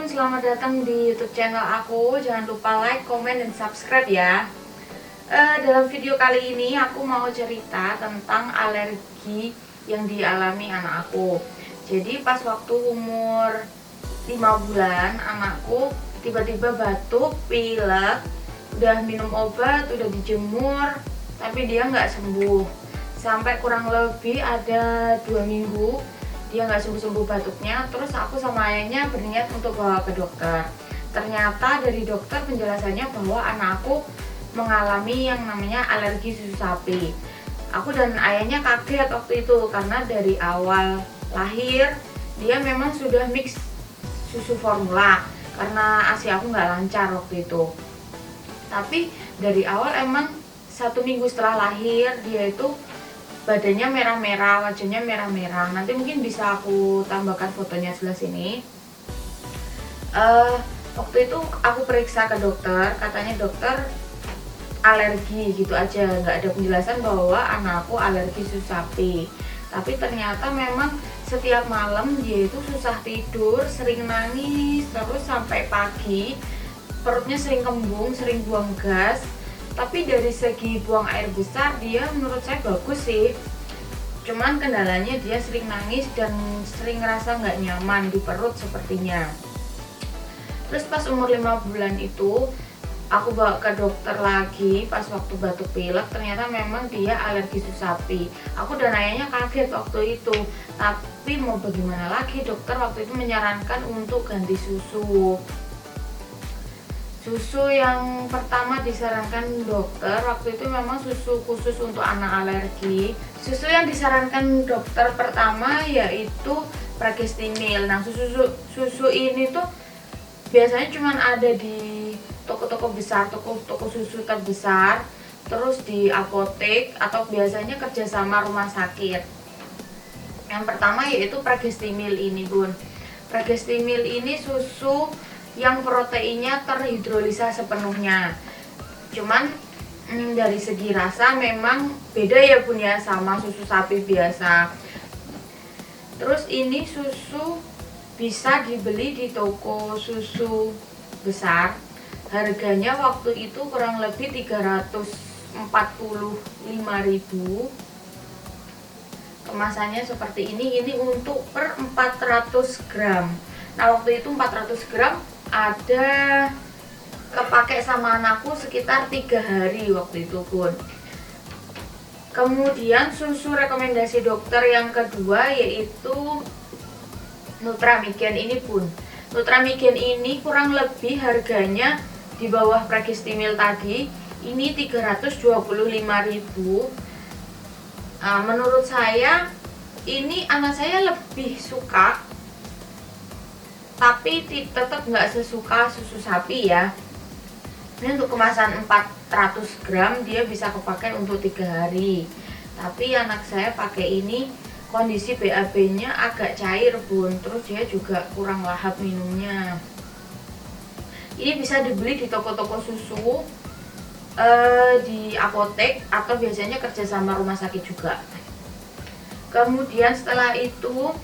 selamat datang di YouTube channel aku. Jangan lupa like, komen, dan subscribe ya. Dalam video kali ini aku mau cerita tentang alergi yang dialami anak aku. Jadi pas waktu umur 5 bulan, anakku tiba-tiba batuk, pilek, udah minum obat, udah dijemur, tapi dia nggak sembuh. Sampai kurang lebih ada 2 minggu dia nggak sembuh-sembuh batuknya. Terus aku sama ayahnya berniat untuk bawa ke dokter. Ternyata dari dokter penjelasannya bahwa anakku mengalami yang namanya alergi susu sapi. Aku dan ayahnya kaget waktu itu karena dari awal lahir dia memang sudah mix susu formula karena ASI aku nggak lancar waktu itu. Tapi dari awal emang 1 minggu setelah lahir dia itu badannya merah-merah, wajahnya merah-merah. Nanti mungkin bisa aku tambahkan fotonya sebelah sini. Waktu itu aku periksa ke dokter, katanya dokter alergi gitu aja, nggak ada penjelasan bahwa anakku alergi susu sapi. Tapi ternyata memang setiap malam dia itu susah tidur, sering nangis, terus sampai pagi perutnya sering kembung, sering buang gas. Tapi dari segi buang air besar dia menurut saya bagus sih, cuman kendalanya dia sering nangis dan sering ngerasa nggak nyaman di perut sepertinya. Terus pas umur 5 bulan itu aku bawa ke dokter lagi pas waktu batuk pilek, ternyata memang dia alergi susu sapi. Aku dan ayahnya kaget waktu itu, tapi mau bagaimana lagi, dokter waktu itu menyarankan untuk ganti susu. Susu yang pertama disarankan dokter waktu itu memang susu khusus untuk anak alergi. Susu yang disarankan dokter pertama yaitu Pragestimil. Nah, susu ini tuh biasanya cuma ada di toko-toko besar, toko susu terbesar, terus di apotek atau biasanya kerjasama rumah sakit. Yang pertama yaitu Pragestimil ini, Bun. Pragestimil ini susu yang proteinnya terhidrolisa sepenuhnya. Cuman dari segi rasa memang beda ya Bun ya sama susu sapi biasa. Terus ini susu bisa dibeli di toko susu besar. Harganya waktu itu kurang lebih 345.000. Kemasannya seperti ini untuk per 400 gram. Nah, waktu itu 400 gram ada kepake sama anakku sekitar 3 hari waktu itu Bun. Kemudian susu rekomendasi dokter yang kedua yaitu Nutramigen ini Bun. Nutramigen ini kurang lebih harganya di bawah Pragestimil tadi, ini 325.000. Menurut saya ini anak saya lebih suka, tapi tetap nggak sesuka susu sapi ya. Ini untuk kemasan 400 gram dia bisa kepakai untuk 3 hari. Tapi anak saya pakai ini kondisi BAB nya agak cair Bun, terus dia juga kurang lahap minumnya. Ini bisa dibeli di toko-toko susu, di apotek, atau biasanya kerjasama rumah sakit juga. Kemudian setelah itu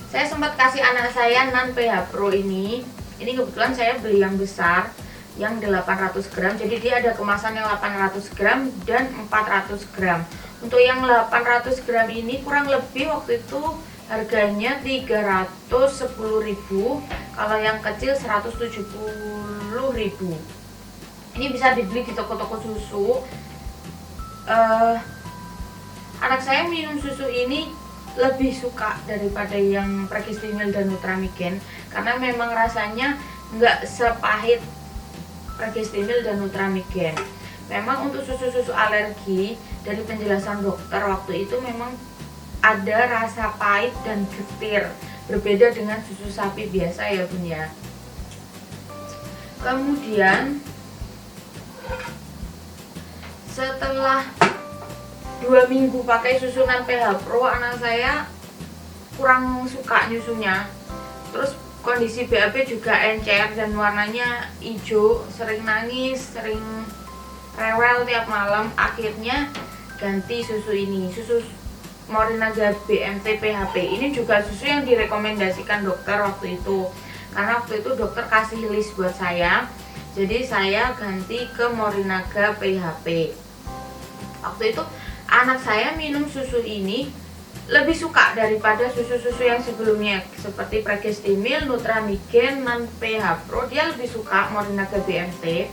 saya sempat kasih anak saya Nan PH Pro ini kebetulan saya beli yang besar yang 800 gram, jadi dia ada kemasan yang 800 gram dan 400 gram. Untuk yang 800 gram ini kurang lebih waktu itu harganya 310.000, kalau yang kecil 170.000. Ini bisa dibeli di toko-toko susu. Anak saya minum susu ini lebih suka daripada yang Pragestimil dan Nutramigen karena memang rasanya nggak sepahit Pragestimil dan Nutramigen. Memang untuk susu-susu alergi dari penjelasan dokter waktu itu memang ada rasa pahit dan getir, berbeda dengan susu sapi biasa ya Bun ya. Kemudian setelah 2 minggu pakai susu Nan PH Pro, anak saya kurang suka nyusunya. Terus kondisi BAB juga encer dan warnanya hijau, sering nangis, sering rewel tiap malam. Akhirnya ganti susu ini, susu Morinaga BMT PHP. Ini juga susu yang direkomendasikan dokter waktu itu. karena waktu itu dokter kasih list buat saya. Jadi saya ganti ke Morinaga PHP. Waktu itu anak saya minum susu ini lebih suka daripada susu-susu yang sebelumnya seperti Pregestimil, Nutramigen, dan PH Pro. Dia lebih suka Morinaga BMT.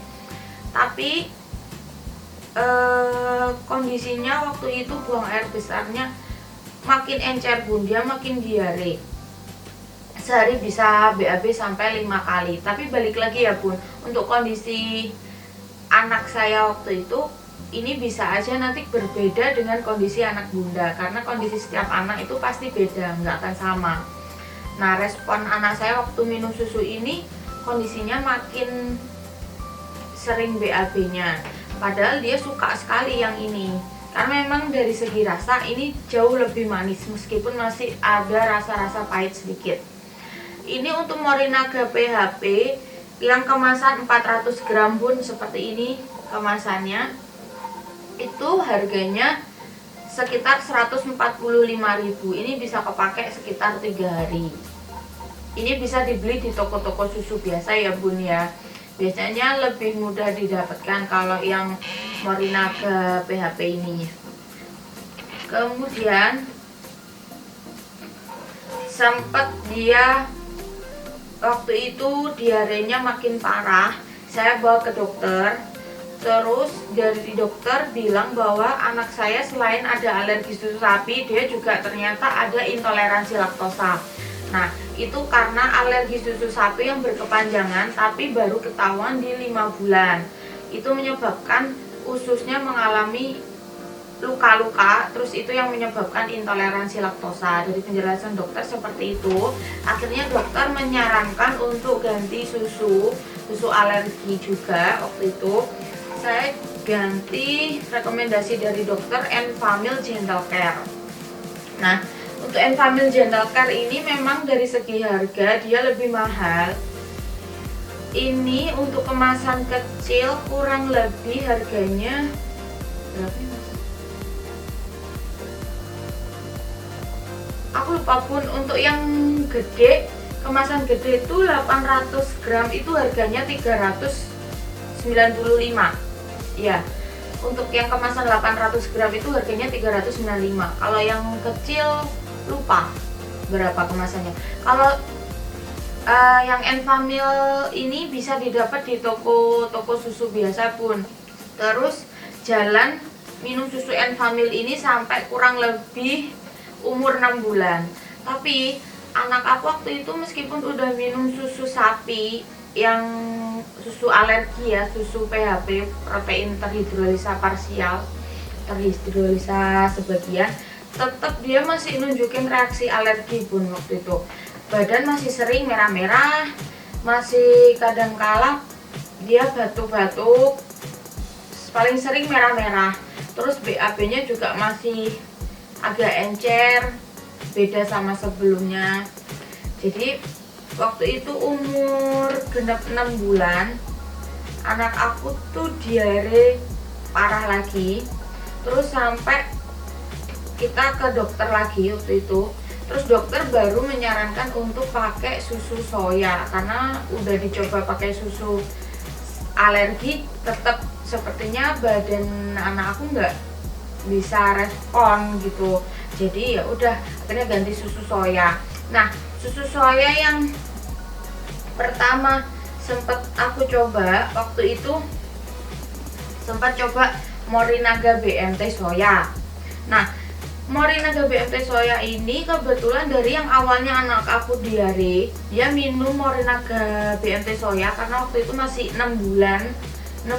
Tapi kondisinya waktu itu buang air besarnya makin encer bun, dia makin diare. Sehari bisa BAB sampai 5 kali. Tapi balik lagi ya bun, untuk kondisi anak saya waktu itu, ini bisa aja nanti berbeda dengan kondisi anak bunda, karena kondisi setiap anak itu pasti beda, nggak akan sama. Nah, respon anak saya waktu minum susu ini kondisinya makin sering BAB-nya, padahal dia suka sekali yang ini, karena memang dari segi rasa ini jauh lebih manis meskipun masih ada rasa-rasa pahit sedikit. Ini untuk Morinaga PHP yang kemasan 400 gram bun, seperti ini kemasannya. Itu harganya sekitar 145.000. Ini bisa kepake sekitar 3 hari. Ini bisa dibeli di toko-toko susu biasa ya bun ya. Biasanya lebih mudah didapatkan kalau yang Morinaga PHP ini. Kemudian sempat dia waktu itu diarenya makin parah. Saya bawa ke dokter. Terus dari dokter bilang bahwa anak saya selain ada alergi susu sapi, dia juga ternyata ada intoleransi laktosa. Nah, itu karena alergi susu sapi yang berkepanjangan tapi baru ketahuan di 5 bulan. Itu menyebabkan ususnya mengalami luka-luka, terus itu yang menyebabkan intoleransi laktosa. Dari penjelasan dokter seperti itu, akhirnya dokter menyarankan untuk ganti susu alergi juga. Waktu itu saya ganti rekomendasi dari dokter Enfamil Gentle Care. Nah, untuk Enfamil Gentle Care ini memang dari segi harga dia lebih mahal. Ini untuk kemasan kecil kurang lebih harganya berapa ya mas? Aku lupa pun. Untuk yang gede, kemasan gede itu 800 gram itu harganya 395. Ya, untuk yang kemasan 800 gram itu harganya 395. Kalau yang kecil lupa berapa kemasannya. Kalau yang Enfamil ini bisa didapat di toko susu biasa pun. Terus jalan minum susu Enfamil ini sampai kurang lebih umur 6 bulan. Tapi anak aku waktu itu meskipun udah minum susu sapi yang susu alergi ya, susu PHP, protein terhidrolisa parsial, terhidrolisa sebagian, tetap dia masih nunjukin reaksi alergi bun. Waktu itu badan masih sering merah-merah, masih kadang-kala dia batuk-batuk, paling sering merah-merah. Terus BAB-nya juga masih agak encer, beda sama sebelumnya. Jadi waktu itu umur genap 6 bulan, anak aku tuh diare parah lagi. Terus sampai kita ke dokter lagi waktu itu. Terus dokter baru menyarankan untuk pakai susu soya, karena udah dicoba pakai susu alergi, tetap sepertinya badan anak aku nggak bisa respon gitu. Jadi ya udah akhirnya ganti susu soya. Nah, susu soya yang pertama sempat aku coba waktu itu, sempat coba Morinaga BMT soya. Nah, Morinaga BMT soya ini kebetulan dari yang awalnya anak aku diare, dia minum Morinaga BMT soya karena waktu itu masih 6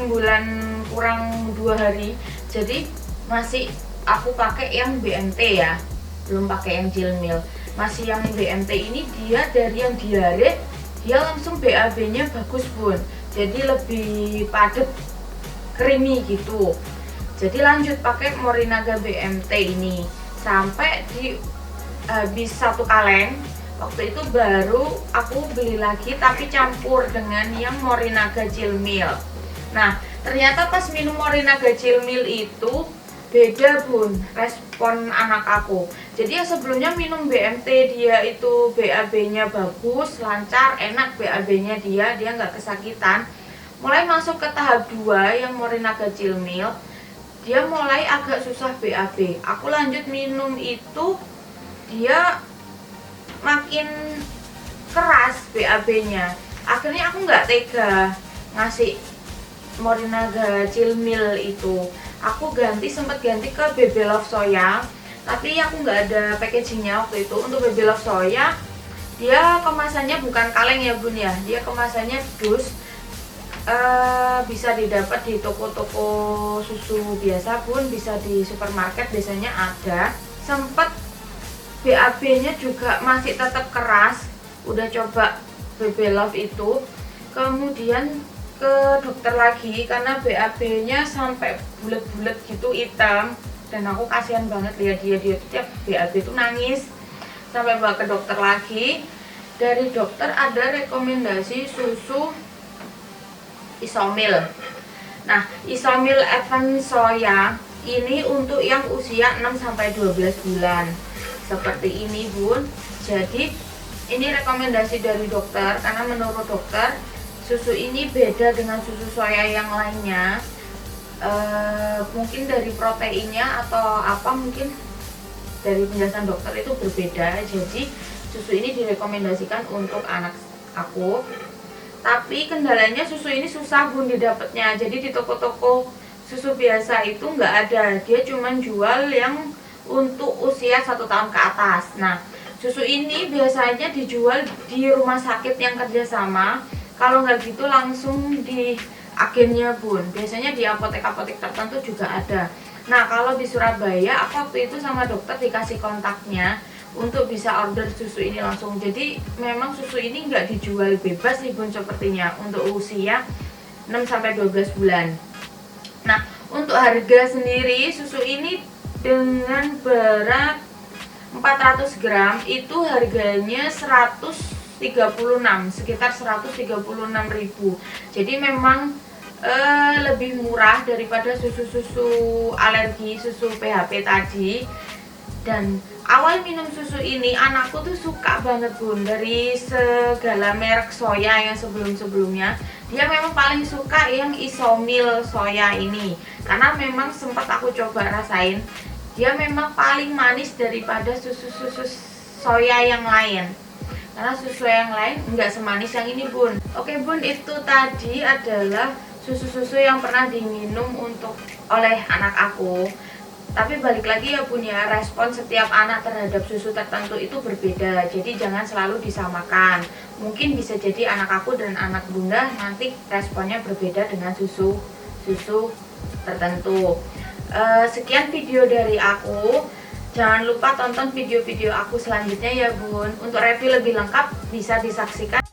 bulan kurang 2 hari. Jadi masih aku pakai yang BMT ya, belum pakai yang Jilmil. Masih yang BMT ini dia dari yang diare, dia langsung BAB-nya bagus bun, jadi lebih padat, creamy gitu. Jadi lanjut pakai Morinaga BMT ini sampai di habis 1 kaleng. Waktu itu baru aku beli lagi tapi campur dengan yang Morinaga Jilmil. Nah, ternyata pas minum Morinaga Jilmil itu beda bun respon anak aku. Jadi yang sebelumnya minum BMT dia itu BAB-nya bagus, lancar, enak BAB-nya dia nggak kesakitan. Mulai masuk ke tahap 2 yang Morinaga Chilmil, dia mulai agak susah BAB. Aku lanjut minum itu, dia makin keras BAB-nya. Akhirnya aku nggak tega ngasih Morinaga Chilmil itu. Aku sempat ganti ke Baby Love Soya, tapi aku nggak ada packagingnya waktu itu. Untuk Baby Love Soya, dia kemasannya bukan kaleng ya bun ya, dia kemasannya dus. Bisa didapat di toko-toko susu biasa pun, bisa di supermarket biasanya ada. Sempet BAB-nya juga masih tetap keras, udah coba Baby Love itu, kemudian ke dokter lagi karena BAB-nya sampai bulat-bulat gitu hitam, dan aku kasihan banget lihat dia tiap BAB itu nangis. Sampai bawa ke dokter lagi, dari dokter ada rekomendasi susu Isomil. Nah, Isomil Advance Soya ini untuk yang usia 6-12 bulan seperti ini bun. Jadi ini rekomendasi dari dokter, karena menurut dokter susu ini beda dengan susu soya yang lainnya. Mungkin dari proteinnya atau apa, mungkin dari penjelasan dokter itu berbeda. Jadi susu ini direkomendasikan untuk anak aku. Tapi kendalanya susu ini susah bun didapatnya. Jadi di toko-toko susu biasa itu nggak ada, dia cuma jual yang untuk usia 1 tahun ke atas. Nah, susu ini biasanya dijual di rumah sakit yang kerjasama. Kalau nggak gitu langsung di agennya bun. Biasanya di apotek-apotek tertentu juga ada. Nah, kalau di Surabaya aku waktu itu sama dokter dikasih kontaknya untuk bisa order susu ini langsung. Jadi memang susu ini nggak dijual bebas sih bun sepertinya untuk usia 6-12 bulan. Nah, untuk harga sendiri susu ini dengan berat 400 gram itu harganya 136, sekitar 136.000. Jadi memang lebih murah daripada susu-susu alergi, susu PHP tadi. Dan awal minum susu ini anakku tuh suka banget bun. Dari segala merek soya yang sebelum-sebelumnya, dia memang paling suka yang Isomil soya ini, karena memang sempat aku coba rasain, dia memang paling manis daripada susu-susu soya yang lain. Karena susu yang lain nggak semanis yang ini bun. Oke bun, itu tadi adalah susu-susu yang pernah diminum oleh anak aku. Tapi balik lagi ya bun ya, respon setiap anak terhadap susu tertentu itu berbeda. Jadi jangan selalu disamakan. Mungkin bisa jadi anak aku dan anak bunda nanti responnya berbeda dengan susu tertentu. Sekian video dari aku. Jangan lupa tonton video-video aku selanjutnya ya bun. Untuk review lebih lengkap bisa disaksikan